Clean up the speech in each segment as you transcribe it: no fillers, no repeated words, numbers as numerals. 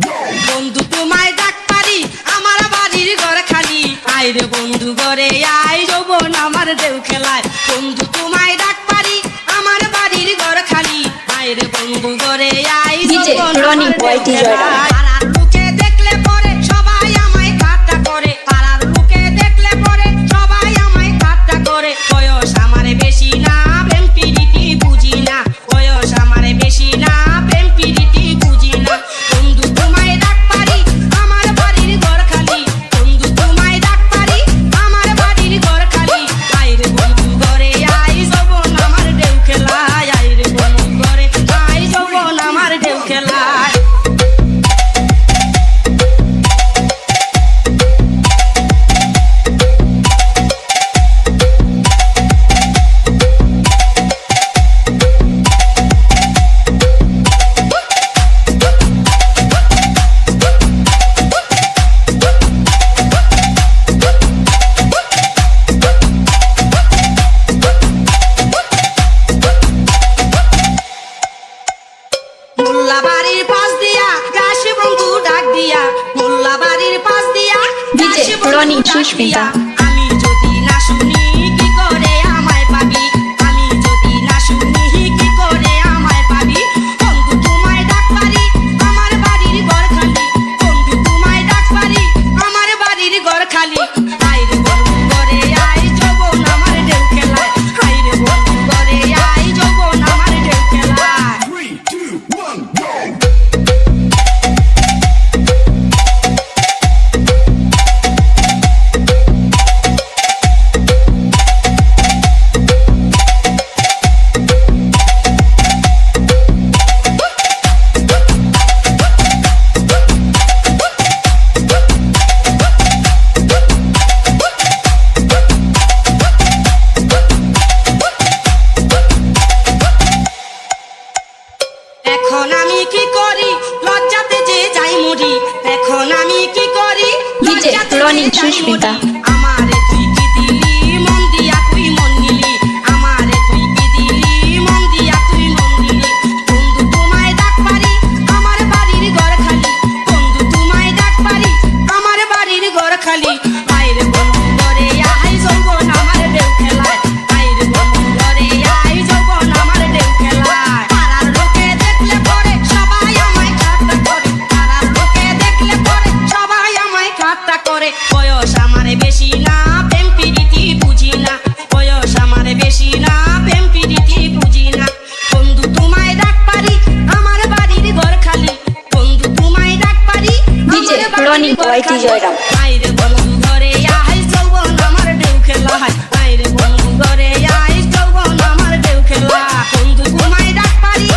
বন্ধু তোমায় ডাক পারি আমার বাড়ির ঘর খালি আয় রে বন্ধু ঘরে আয় যৌবন আমার ঢেউ খেলায় বন্ধু তোমায় ডাক পারি আমার বাড়ির ঘর খালি আয় রে বন্ধু ঘরে আয় যৌবন আমার ঢেউ খেলায় পাড়ার লোকে দেখলে পরে সবাই আমায় ঠাট্টা করে পাড়ার লোকে দেখলে পরে সবাই আমায় ঠাট্টা করে বয়স আমার বেশি না প্রেম প্রীতি বুঝি না বয়স আমার বেশি না প্রেম প্রীতি বুঝি না বন্ধু তোমায় ডাক পারি আমার বাড়ির ঘর খালি বন্ধু তোমায় ডাক পারি আমার বাড়ির ঘর খালি আয় রে বন্ধু ঘরে আয় যৌবন আমার ঢেউ খেলায় আয় রে বন্ধু ঘরে আয় যৌবন আমার ঢেউ খেলায় মোল্লা বাড়ির পাশ দিয়া গাছ বন্ধু ডাক দিয়া মোল্লা বাড়ির পাশ দিয়া গাছ বন্ধু ডাক দিয়া আমি যদি না শুনি কি করে আমায় পাবি আমি যদি না শুনি কি করে আমায় পাবি বন্ধু তোমায় ডাক পারি আমার বাড়ির ঘর খালি বন্ধু তোমায় ডাক পারি আমার বাড়ির ঘর খালি আয় রে বন্ধু ঘরে আয় যৌবন আমার ঢেউ খেলায় আয় রে বন্ধু ঘরে আয় যৌবন আমার ঢেউ খেলায় 3, 2, 1, go! এখন আমি কি করি লজ্জাতে যে যাই মরি এখন আমি কি করি লজ্জাতে যে যাই মরি আমারে তুই কি দিলি মন দিয়া তুই মন নিলি আমারে তুই কি দিলি মন দিয়া তুই মন নিলি বন্ধু তোমায় ডাক পারি আমার বাড়ির ঘর খালি বন্ধু তোমায় ডাক পারি আমার বাড়ির ঘর খালি আয় রে বন্ধু ঘরে আয় যৌবন আমার ঢেউ খেলায় আয় রে বন্ধু ঘরে আয় যৌবন আমার ঢেউ খেলায় পাড়ার লোকে দেখলে পরে সবাই আমায় ঠাট্টা করে পাড়ার লোকে দেখলে পরে সবাই আমায় ঠাট্টা করে বয়স আমার বেশি না প্রেম প্রীতি বুঝি না বয়স আমার বেশি না প্রেম প্রীতি বুঝি না বন্ধু তোমায় ডাক পারি আমার বাড়ির ঘর খালি বন্ধু তোমায় ডাক পারি আমার বাড়ির ঘর খালি আয় রে বন্ধু ঘরে আয় যৌবন আমার ঢেউ খেলায় আয় রে বন্ধু ঘরে আয় যৌবন আমার ঢেউ খেলায় বন্ধু তোমায় ডাক পারি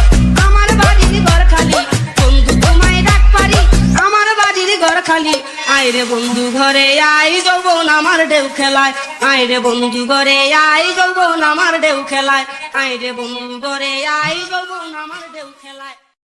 আমার বাড়ির ঘর খালি বন্ধু তোমায় ডাক পারি আমার বাড়ির ঘর খালি আয় রে বন্ধু ঘরে আয় যৌবন আমার ঢেউ খেলায় আয় রে বন্ধু ঘরে আয় যৌবন আমার ঢেউ খেলায় আয় রে বন্ধু ঘরে আয় যৌবন আমার ঢেউ খেলায়